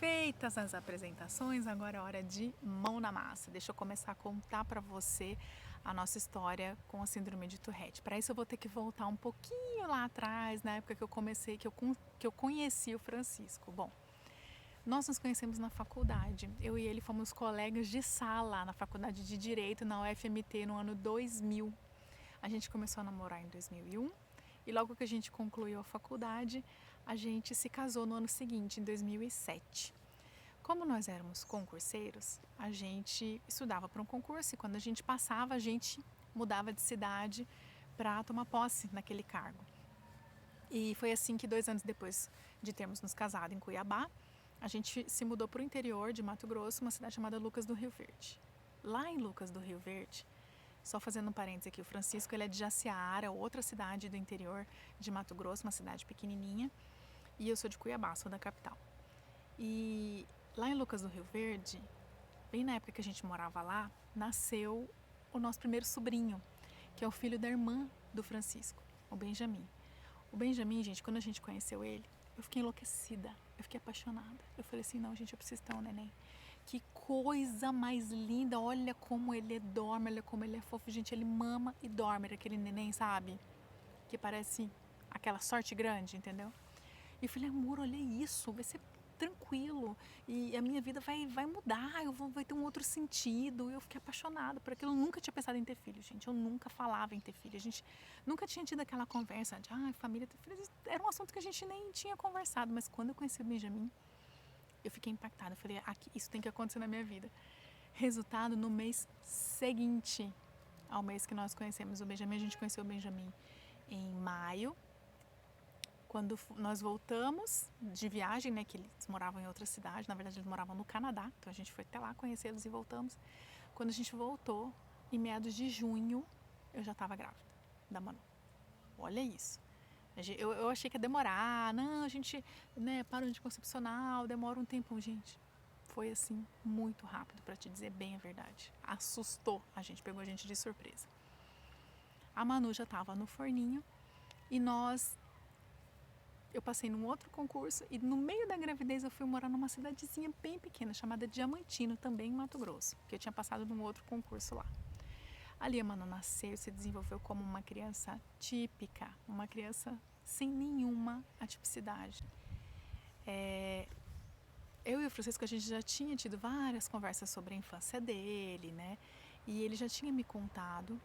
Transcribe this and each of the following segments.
Feitas as apresentações, agora é hora de mão na massa. Deixa eu começar a contar para você a nossa história com a síndrome de Tourette. Para isso eu vou ter que voltar um pouquinho lá atrás, na época que eu comecei, que eu conheci o Francisco. Bom, nós nos conhecemos na faculdade. Eu e ele fomos colegas de sala na faculdade de Direito, na UFMT, no ano 2000. A gente começou a namorar em 2001 e logo que a gente concluiu a faculdade, a gente se casou no ano seguinte, em 2007. Como nós éramos concurseiros, a gente estudava para um concurso e quando a gente passava, a gente mudava de cidade para tomar posse naquele cargo. E foi assim que 2 anos depois de termos nos casado em Cuiabá, a gente se mudou para o interior de Mato Grosso, uma cidade chamada Lucas do Rio Verde. Lá em Lucas do Rio Verde, só fazendo um parênteses aqui, o Francisco ele é de Jaciara, outra cidade do interior de Mato Grosso, uma cidade pequenininha, e eu sou de Cuiabá, sou da capital. E lá em Lucas do Rio Verde, bem na época que a gente morava lá, nasceu o nosso primeiro sobrinho, que é o filho da irmã do Francisco, o Benjamin. O Benjamin, gente, quando a gente conheceu ele, eu fiquei enlouquecida, eu fiquei apaixonada. Eu falei assim, não, gente, eu preciso ter um neném. Que coisa mais linda, olha como ele dorme, olha como ele é fofo. Gente, ele mama e dorme, aquele neném, sabe? Que parece aquela sorte grande, entendeu? E eu falei, amor, olha isso, vai ser tranquilo e a minha vida vai mudar, vai ter um outro sentido. Eu fiquei apaixonada por aquilo, eu nunca tinha pensado em ter filho, gente, eu nunca falava em ter filho, a gente nunca tinha tido aquela conversa de família ter filho, era um assunto que a gente nem tinha conversado, mas quando eu conheci o Benjamin, eu fiquei impactada, eu falei, isso tem que acontecer na minha vida. Resultado, no mês seguinte ao mês que nós conhecemos o Benjamin, a gente conheceu o Benjamin em maio. Quando nós voltamos de viagem, né, que eles moravam em outra cidade, na verdade eles moravam no Canadá, então a gente foi até lá conhecê-los e voltamos. Quando a gente voltou, em meados de junho, eu já estava grávida da Manu. Olha isso. Eu achei que ia demorar, não, a gente, né, para o anticoncepcional, demora um tempão, gente. Foi assim, muito rápido, para te dizer bem a verdade. Assustou a gente, pegou a gente de surpresa. A Manu já estava no forninho e eu passei num outro concurso e no meio da gravidez eu fui morar numa cidadezinha bem pequena chamada Diamantino, também em Mato Grosso, que eu tinha passado num outro concurso lá. Ali a Manu nasceu e se desenvolveu como uma criança típica, uma criança sem nenhuma atipicidade. Eu e o Francisco, a gente já tinha tido várias conversas sobre a infância dele, né? E ele já tinha me contado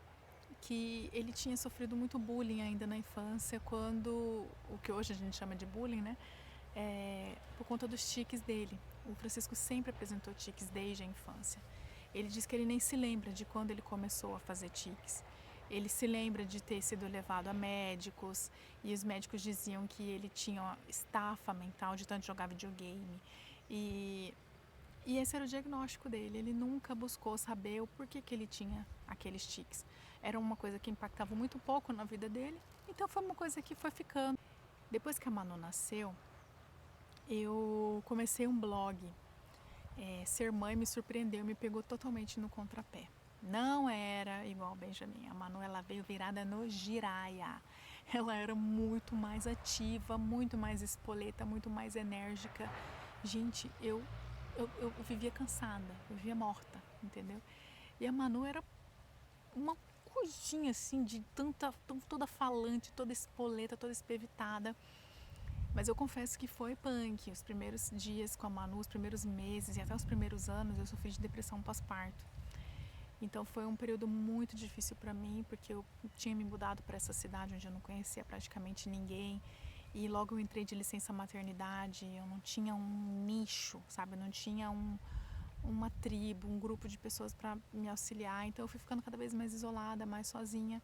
que ele tinha sofrido muito bullying ainda na infância, quando o que hoje a gente chama de bullying, né? Por conta dos tiques dele. O Francisco sempre apresentou tiques desde a infância. Ele diz que ele nem se lembra de quando ele começou a fazer tiques. Ele se lembra de ter sido levado a médicos e os médicos diziam que ele tinha estafa mental de tanto jogar videogame. E esse era o diagnóstico dele. Ele nunca buscou saber o porquê que ele tinha aqueles tiques. Era uma coisa que impactava muito pouco na vida dele, então foi uma coisa que foi ficando. Depois que a Manu nasceu, eu comecei um blog. Ser mãe me surpreendeu, me pegou totalmente no contrapé. Não era igual a Benjamin. A Manu, ela veio virada no giraia. Ela era muito mais ativa, muito mais espoleta, muito mais enérgica. Gente, eu vivia cansada, eu vivia morta, entendeu? E a Manu era uma coisinha assim, toda falante, toda espoleta, toda espevitada. Mas eu confesso que foi punk. Os primeiros dias com a Manu, os primeiros meses e até os primeiros anos, eu sofri de depressão pós-parto. Então foi um período muito difícil para mim, porque eu tinha me mudado para essa cidade onde eu não conhecia praticamente ninguém. E logo eu entrei de licença maternidade, eu não tinha um nicho, sabe? Eu não tinha uma tribo, um grupo de pessoas para me auxiliar. Então eu fui ficando cada vez mais isolada, mais sozinha.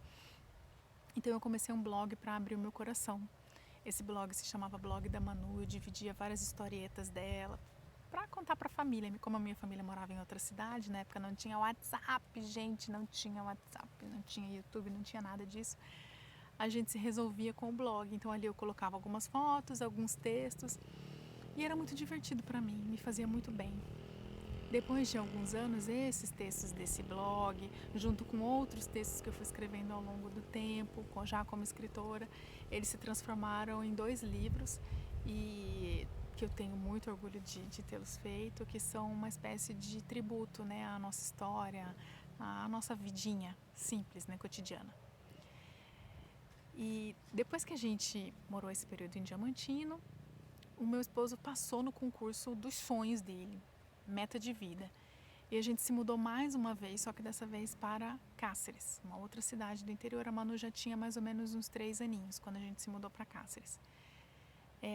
Então eu comecei um blog para abrir o meu coração. Esse blog se chamava Blog da Manu, eu dividia várias historietas dela para contar para a família. Como a minha família morava em outra cidade, na época não tinha WhatsApp, gente, não tinha WhatsApp, não tinha YouTube, não tinha nada disso. A gente se resolvia com o blog, então ali eu colocava algumas fotos, alguns textos e era muito divertido para mim, me fazia muito bem. Depois de alguns anos, esses textos desse blog, junto com outros textos que eu fui escrevendo ao longo do tempo, já como escritora, eles se transformaram em 2 livros e que eu tenho muito orgulho de tê-los feito, que são uma espécie de tributo, né, à nossa história, à nossa vidinha simples, né, cotidiana. E depois que a gente morou esse período em Diamantino, o meu esposo passou no concurso dos sonhos dele, meta de vida. E a gente se mudou mais uma vez, só que dessa vez para Cáceres, uma outra cidade do interior. A Manu já tinha mais ou menos uns 3 aninhos quando a gente se mudou para Cáceres.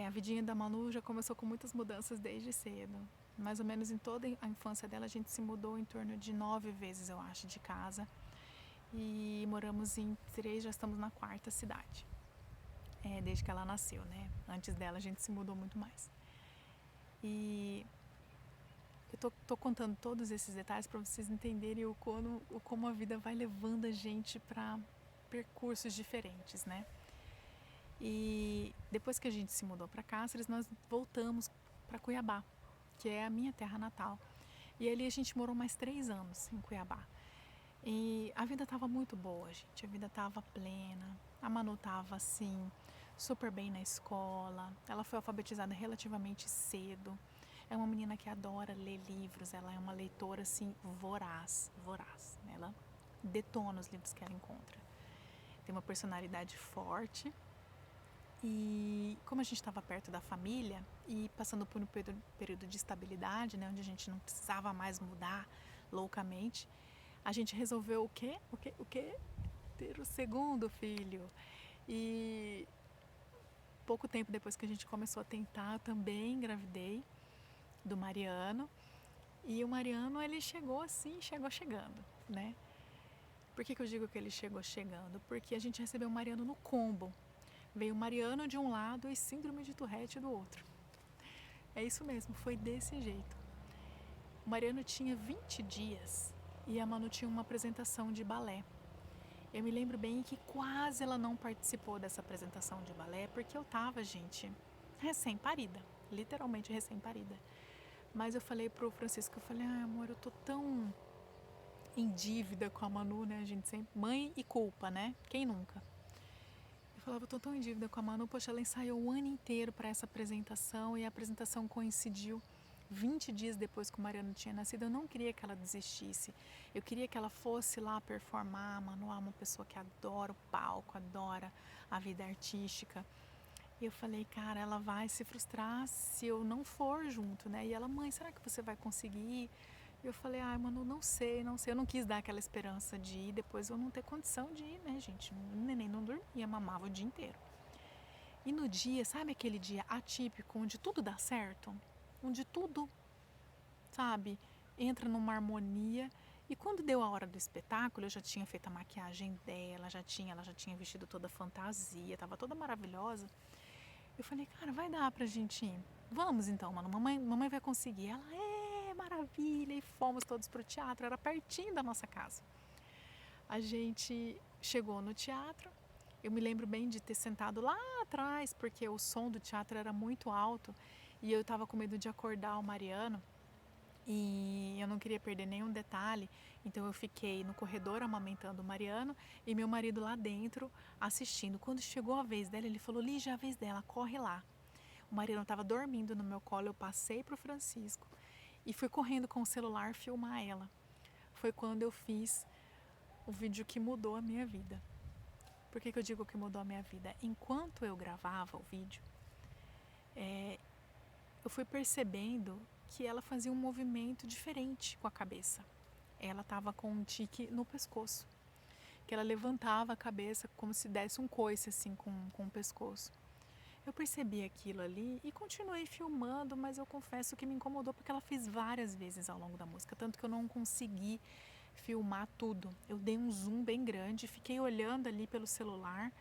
A vidinha da Manu já começou com muitas mudanças desde cedo. Mais ou menos em toda a infância dela, a gente se mudou em torno de 9 vezes, eu acho, de casa. E moramos em 3, já estamos na 4ª cidade. Desde que ela nasceu, né? Antes dela a gente se mudou muito mais. E eu tô contando todos esses detalhes para vocês entenderem como a vida vai levando a gente para percursos diferentes, né? E depois que a gente se mudou para Cáceres, nós voltamos para Cuiabá, que é a minha terra natal. E ali a gente morou mais 3 anos em Cuiabá. E a vida estava muito boa, gente. A vida estava plena. A Manu estava assim, super bem na escola. Ela foi alfabetizada relativamente cedo. É uma menina que adora ler livros. Ela é uma leitora assim voraz. Ela detona os livros que ela encontra. Tem uma personalidade forte. E como a gente estava perto da família e passando por um período de estabilidade, né, onde a gente não precisava mais mudar loucamente, a gente resolveu o quê? Ter o segundo filho. E pouco tempo depois que a gente começou a tentar, eu também engravidei do Mariano. E o Mariano, ele chegou assim, chegou chegando, né? Por que eu digo que ele chegou chegando? Porque a gente recebeu o Mariano no combo. Veio Mariano de um lado e síndrome de Tourette do outro. É isso mesmo, foi desse jeito. O Mariano tinha 20 dias e a Manu tinha uma apresentação de balé. Eu me lembro bem que quase ela não participou dessa apresentação de balé porque eu tava, gente, recém-parida, literalmente recém-parida. Mas eu falei pro Francisco, eu falei, amor, eu tô tão em dívida com a Manu, né? A gente sempre, mãe e culpa, né? Quem nunca? Eu falava, eu tô tão em dívida com a Manu, poxa, ela ensaiou o ano inteiro para essa apresentação e a apresentação coincidiu 20 dias depois que o Mariano tinha nascido. Eu não queria que ela desistisse, eu queria que ela fosse lá performar. A Manu é uma pessoa que adora o palco, adora a vida artística. E eu falei, cara, ela vai se frustrar se eu não for junto, né? E ela, mãe, será que você vai conseguir? E eu falei, Manu, não sei. Eu não quis dar aquela esperança de ir, depois eu não ter condição de ir, né, gente? O neném não dormia, mamava o dia inteiro. E no dia, sabe aquele dia atípico, onde tudo dá certo? Onde tudo, sabe, entra numa harmonia. E quando deu a hora do espetáculo, eu já tinha feito a maquiagem dela, ela já tinha vestido toda fantasia, tava toda maravilhosa. Eu falei, cara, vai dar pra gente ir. Vamos então, mano, mamãe vai conseguir. Ela, maravilha, e fomos todos pro teatro, era pertinho da nossa casa. A gente chegou no teatro, eu me lembro bem de ter sentado lá atrás, porque o som do teatro era muito alto e eu tava com medo de acordar o Mariano e eu não queria perder nenhum detalhe, então eu fiquei no corredor amamentando o Mariano e meu marido lá dentro assistindo. Quando chegou a vez dela, ele falou, Lígia, é a vez dela, corre lá. O Mariano estava dormindo no meu colo, eu passei pro Francisco e fui correndo com o celular filmar ela. Foi quando eu fiz o vídeo que mudou a minha vida. Por que eu digo que mudou a minha vida? Enquanto eu gravava o vídeo, eu fui percebendo que ela fazia um movimento diferente com a cabeça. Ela estava com um tique no pescoço, que ela levantava a cabeça como se desse um coice assim com o pescoço. Eu percebi aquilo ali e continuei filmando, mas eu confesso que me incomodou porque ela fez várias vezes ao longo da música, tanto que eu não consegui filmar tudo. Eu dei um zoom bem grande, fiquei olhando ali pelo celular,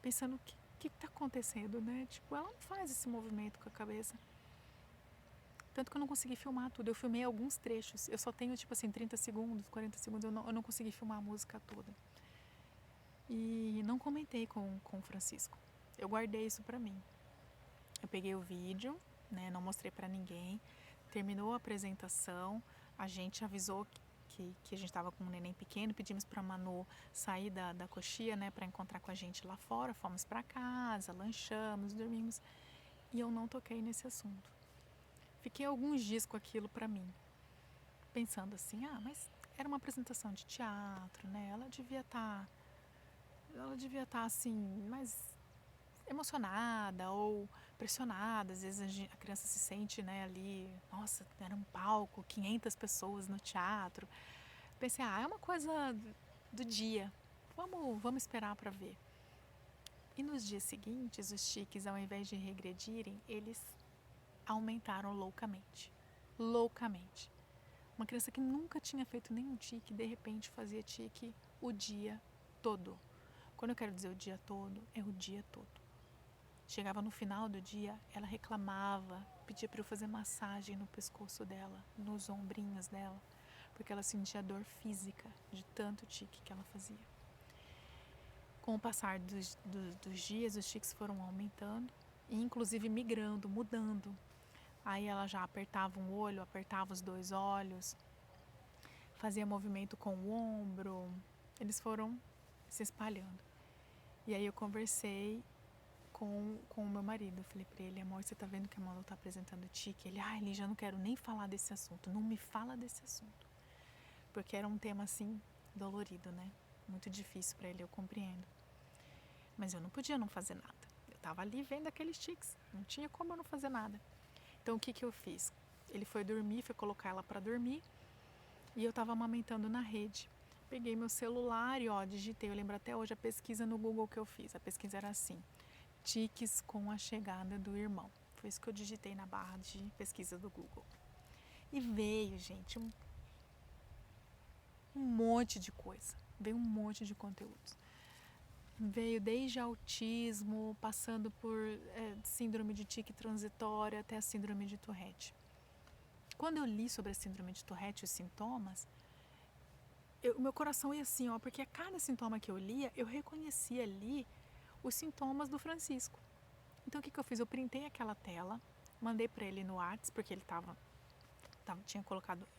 pensando o que está acontecendo, né? Tipo, ela não faz esse movimento com a cabeça. Tanto que eu não consegui filmar tudo. Eu filmei alguns trechos. Eu só tenho, tipo assim, 30 segundos, 40 segundos. Eu não consegui filmar a música toda. E não comentei com o Francisco. Eu guardei isso pra mim. Eu peguei o vídeo, né? Não mostrei pra ninguém. Terminou a apresentação. A gente avisou que a gente estava com um neném pequeno, pedimos para a Manu sair da coxia, né, para encontrar com a gente lá fora, fomos para casa, lanchamos, dormimos e eu não toquei nesse assunto. Fiquei alguns dias com aquilo para mim, pensando assim, mas era uma apresentação de teatro, né? Ela devia estar assim, mais emocionada ou pressionada. Às vezes a criança se sente, né, ali, nossa, era um palco, 500 pessoas no teatro. Pensei, é uma coisa do dia, vamos esperar para ver. E nos dias seguintes, os tiques, ao invés de regredirem, eles aumentaram loucamente. Loucamente. Uma criança que nunca tinha feito nenhum tique, de repente fazia tique o dia todo. Quando eu quero dizer o dia todo, é o dia todo. Chegava no final do dia, ela reclamava, pedia para eu fazer massagem no pescoço dela, nos ombrinhos dela, porque ela sentia dor física de tanto tique que ela fazia. Com o passar dos dias, os tiques foram aumentando e inclusive migrando, mudando. Aí ela já apertava um olho, apertava os 2 olhos, fazia movimento com o ombro. Eles foram se espalhando. E aí eu conversei com o meu marido. Eu falei pra ele, amor, você tá vendo que a Manu tá apresentando tique? Ele, Lígia, eu não quero nem falar desse assunto. Não me fala desse assunto. Porque era um tema, assim, dolorido, né? Muito difícil pra ele, eu compreendo. Mas eu não podia não fazer nada. Eu tava ali vendo aqueles tiques. Não tinha como eu não fazer nada. Então, o que eu fiz? Ele foi dormir, foi colocar ela pra dormir. E eu tava amamentando na rede. Peguei meu celular e, digitei. Eu lembro até hoje a pesquisa no Google que eu fiz. A pesquisa era assim: tiques com a chegada do irmão. Foi isso que eu digitei na barra de pesquisa do Google. E veio, gente, um monte de coisa. Veio um monte de conteúdos. Veio desde autismo, passando por síndrome de tique transitória até a síndrome de Tourette. Quando eu li sobre a síndrome de Tourette e os sintomas, meu coração ia assim, porque a cada sintoma que eu lia, eu reconhecia ali os sintomas do Francisco. Então, o que eu fiz? Eu printei aquela tela, mandei para ele no WhatsApp, porque ele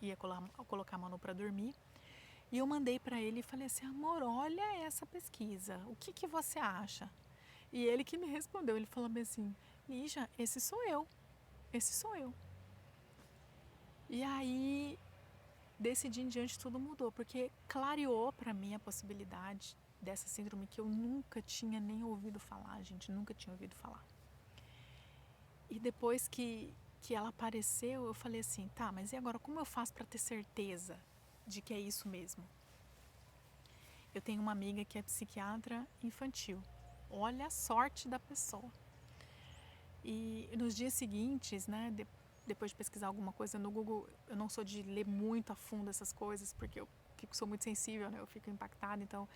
ia colocar a Manu para dormir. E eu mandei para ele e falei assim, amor, olha essa pesquisa, o que você acha? E ele que me respondeu, ele falou assim, Lígia, esse sou eu. E aí, desse dia em diante, tudo mudou, porque clareou para mim a possibilidade dessa síndrome que eu nunca tinha nem ouvido falar, gente, nunca tinha ouvido falar. E depois que ela apareceu, eu falei assim, tá, mas e agora como eu faço para ter certeza de que é isso mesmo? Eu tenho uma amiga que é psiquiatra infantil. Olha a sorte da pessoa. E nos dias seguintes, né, depois de pesquisar alguma coisa no Google, eu não sou de ler muito a fundo essas coisas, porque eu sou muito sensível, né, eu fico impactada, então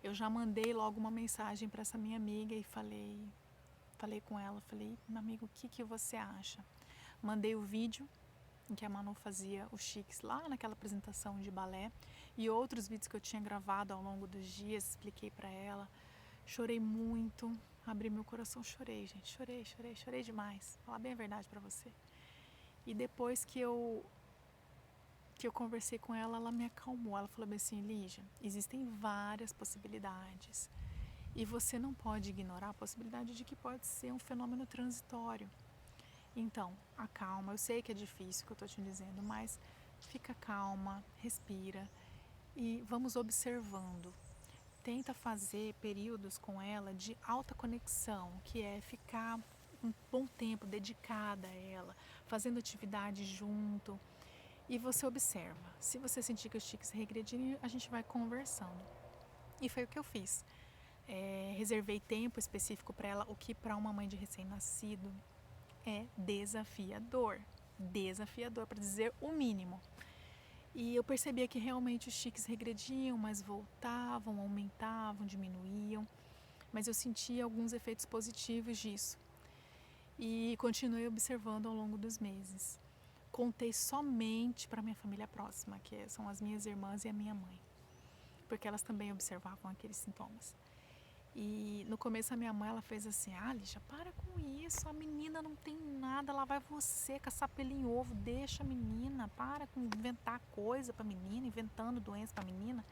eu já mandei logo uma mensagem para essa minha amiga e falei com ela, minha amiga, o que você acha? Mandei o vídeo em que a Manu fazia os chiques lá naquela apresentação de balé e outros vídeos que eu tinha gravado ao longo dos dias, expliquei para ela, chorei muito, abri meu coração, chorei, gente, chorei demais, vou falar bem a verdade para você. E depois que eu conversei com ela, ela me acalmou, ela falou assim, Lígia, existem várias possibilidades e você não pode ignorar a possibilidade de que pode ser um fenômeno transitório. Então, acalma, eu sei que é difícil o que eu estou te dizendo, mas fica calma, respira e vamos observando. Tenta fazer períodos com ela de alta conexão, que é ficar um bom tempo dedicada a ela, fazendo atividade junto. E você observa. Se você sentir que os tiques regredirem, a gente vai conversando. E foi o que eu fiz. Reservei tempo específico para ela, o que para uma mãe de recém-nascido é desafiador, para dizer o mínimo. E eu percebia que realmente os tiques regrediam, mas voltavam, aumentavam, diminuíam, mas eu sentia alguns efeitos positivos disso. E continuei observando ao longo dos meses. Contei somente para minha família próxima, que são as minhas irmãs e a minha mãe, porque elas também observavam aqueles sintomas. E no começo a minha mãe, ela fez assim, Lígia, para com isso, a menina não tem nada, lá vai você caçar pelo em ovo, deixa a menina, para com inventar coisa pra menina, inventando doença pra menina.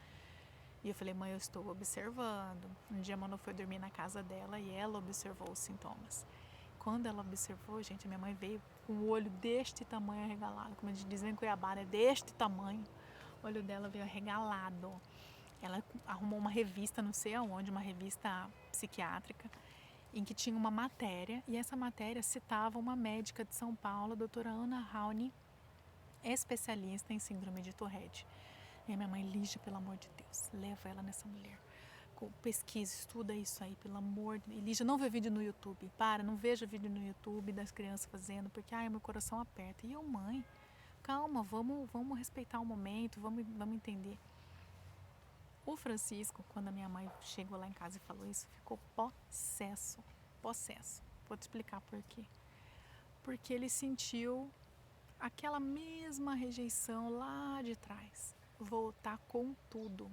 E eu falei, mãe, eu estou observando. Um dia a Manu foi dormir na casa dela e ela observou os sintomas. quando ela observou, gente, a minha mãe veio com o olho deste tamanho arregalado, como a gente diz em Cuiabá, né? Deste tamanho. O olho dela veio arregalado. Ela arrumou uma revista, não sei aonde, uma revista psiquiátrica, em que tinha uma matéria, e essa matéria citava uma médica de São Paulo, a doutora Ana Rauni, especialista em síndrome de Tourette. E a minha mãe, Lígia, pelo amor de Deus, leva ela nessa mulher. Pesquisa, estuda isso aí, pelo amor de Deus. Lígia, não vê vídeo no YouTube, não veja vídeo no YouTube das crianças fazendo, porque meu coração aperta. E eu, mãe, calma, vamos respeitar o momento, vamos entender. O Francisco, quando a minha mãe chegou lá em casa e falou isso, ficou possesso. Vou te explicar por quê. Porque ele sentiu aquela mesma rejeição lá de trás, voltar com tudo.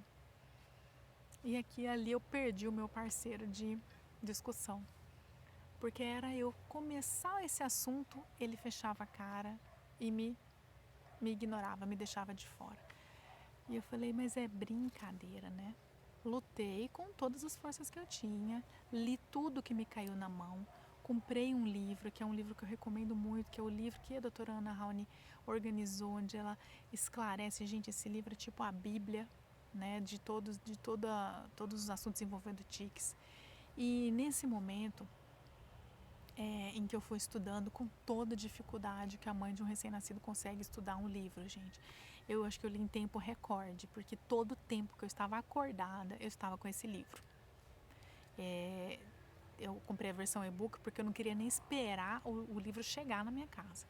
E aqui e ali eu perdi o meu parceiro de discussão. Porque era eu começar esse assunto, ele fechava a cara e me ignorava, me deixava de fora. E eu falei, mas é brincadeira, né? Lutei com todas as forças que eu tinha, li tudo que me caiu na mão, comprei um livro, que é um livro que eu recomendo muito, que é o livro que a doutora Ana Rauni organizou, onde ela esclarece, gente, esse livro é tipo a Bíblia, né, de todos os assuntos envolvendo tics. E nesse momento em que eu fui estudando com toda dificuldade que a mãe de um recém-nascido consegue estudar um livro, gente. Eu acho que eu li em tempo recorde, porque todo o tempo que eu estava acordada, eu estava com esse livro. Eu comprei a versão e-book porque eu não queria nem esperar o livro chegar na minha casa.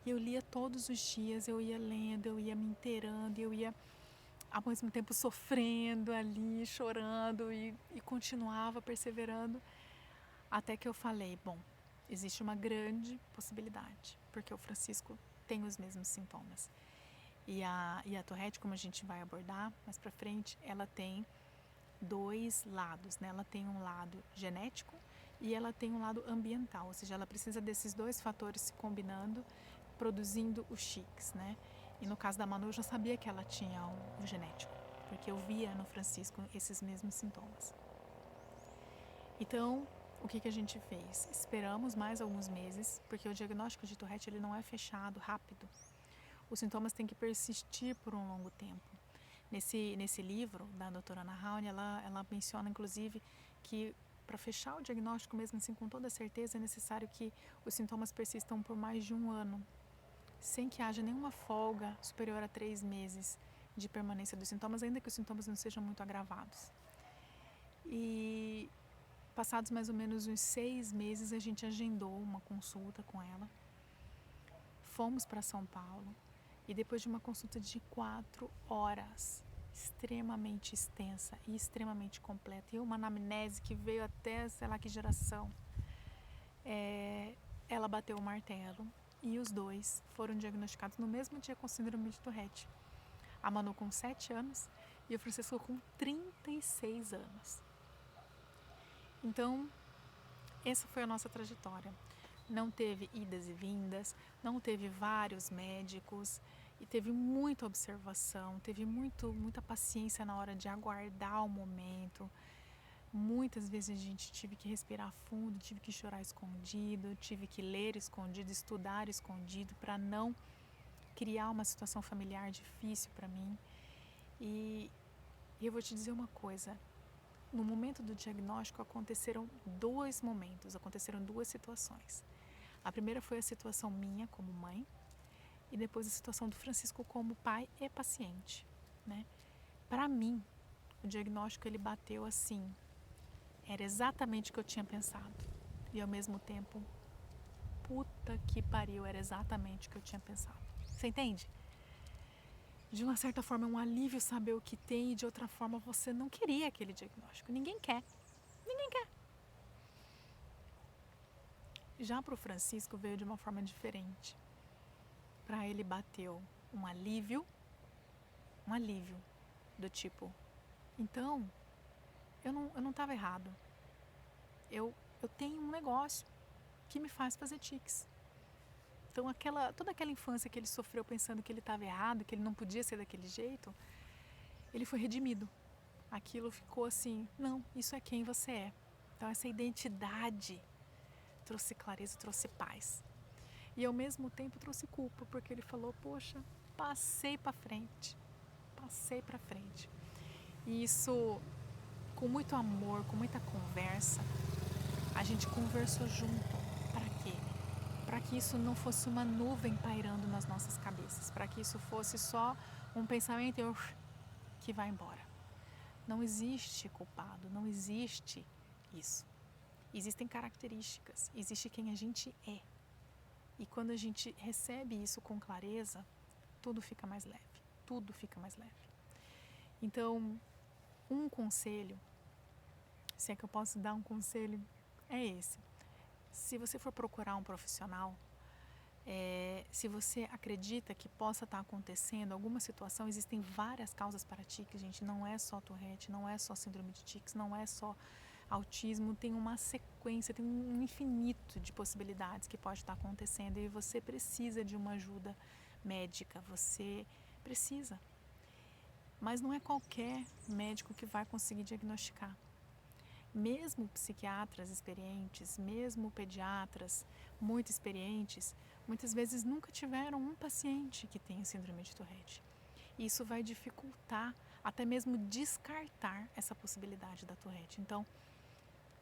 E eu lia todos os dias, eu ia lendo, eu ia me inteirando, eu ia ao mesmo tempo sofrendo ali, chorando e continuava perseverando, até que eu falei, bom, existe uma grande possibilidade, porque o Francisco tem os mesmos sintomas. E a Tourette, como a gente vai abordar mais pra frente, ela tem dois lados, né? Ela tem um lado genético e ela tem um lado ambiental, ou seja, ela precisa desses dois fatores se combinando, produzindo os tics, né? E no caso da Manu, eu já sabia que ela tinha o genético, porque eu via no Francisco esses mesmos sintomas. Então, o que a gente fez? Esperamos mais alguns meses, porque o diagnóstico de Tourette ele não é fechado rápido. Os sintomas têm que persistir por um longo tempo. Nesse livro da doutora Ana Rauni, ela menciona, inclusive, que para fechar o diagnóstico, mesmo assim, com toda certeza, é necessário que os sintomas persistam por mais de um ano, sem que haja nenhuma folga superior a 3 meses de permanência dos sintomas, ainda que os sintomas não sejam muito agravados. E passados mais ou menos uns 6 meses, a gente agendou uma consulta com ela. Fomos para São Paulo e depois de uma consulta de 4 horas, extremamente extensa e extremamente completa, e uma anamnese que veio até sei lá que geração, ela bateu o martelo e os dois foram diagnosticados no mesmo dia com síndrome de Tourette. A Manu com 7 anos e o Francisco com 36 anos. Então, essa foi a nossa trajetória. Não teve idas e vindas, não teve vários médicos e teve muita observação, teve muita paciência na hora de aguardar o momento. Muitas vezes a gente tive que respirar fundo, tive que chorar escondido, tive que ler escondido, estudar escondido para não criar uma situação familiar difícil para mim. E eu vou te dizer uma coisa, no momento do diagnóstico aconteceram duas situações. A primeira foi a situação minha como mãe e depois a situação do Francisco como pai e paciente, né? Para mim, o diagnóstico ele bateu assim, era exatamente o que eu tinha pensado e ao mesmo tempo, puta que pariu, era exatamente o que eu tinha pensado. Você entende? De uma certa forma é um alívio saber o que tem e de outra forma você não queria aquele diagnóstico. Ninguém quer. Já para o Francisco veio de uma forma diferente. Para ele bateu um alívio do tipo, então eu não estava errado. Eu tenho um negócio que me faz fazer tics. Então toda aquela infância que ele sofreu pensando que ele estava errado, que ele não podia ser daquele jeito, ele foi redimido. Aquilo ficou assim, não, isso é quem você é. Então essa identidade trouxe clareza, trouxe paz. E ao mesmo tempo trouxe culpa, porque ele falou, poxa, passei para frente. E isso, com muito amor, com muita conversa, a gente conversou junto. Para quê? Para que isso não fosse uma nuvem pairando nas nossas cabeças, para que isso fosse só um pensamento que vai embora. Não existe culpado, não existe isso. Existem características, existe quem a gente é. E quando a gente recebe isso com clareza, tudo fica mais leve, tudo fica mais leve. Então, um conselho, se é que eu posso dar um conselho, é esse. Se você for procurar um profissional, se você acredita que possa estar acontecendo alguma situação, existem várias causas para tiques, gente, não é só Tourette, não é só síndrome de tiques, não é só autismo, tem uma sequência, tem um infinito de possibilidades que pode estar acontecendo e você precisa de uma ajuda médica, você precisa. Mas não é qualquer médico que vai conseguir diagnosticar. Mesmo psiquiatras experientes, mesmo pediatras muito experientes, muitas vezes nunca tiveram um paciente que tenha síndrome de Tourette. Isso vai dificultar, até mesmo descartar essa possibilidade da Tourette. Então,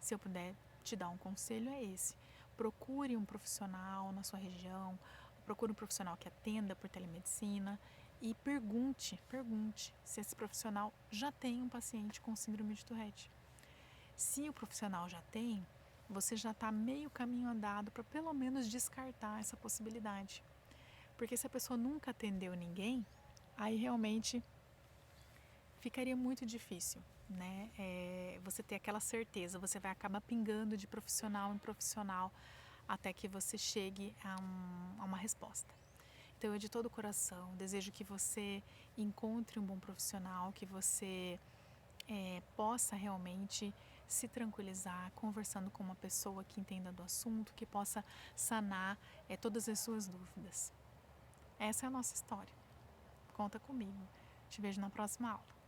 se eu puder te dar um conselho, é esse. Procure um profissional na sua região, procure um profissional que atenda por telemedicina e pergunte se esse profissional já tem um paciente com síndrome de Tourette. Se o profissional já tem, você já está meio caminho andado para pelo menos descartar essa possibilidade. Porque se a pessoa nunca atendeu ninguém, aí realmente ficaria muito difícil, né? Você ter aquela certeza, você vai acabar pingando de profissional em profissional até que você chegue a uma resposta. Então, eu de todo o coração desejo que você encontre um bom profissional, que você possa realmente se tranquilizar, conversando com uma pessoa que entenda do assunto, que possa sanar todas as suas dúvidas. Essa é a nossa história. Conta comigo. Te vejo na próxima aula.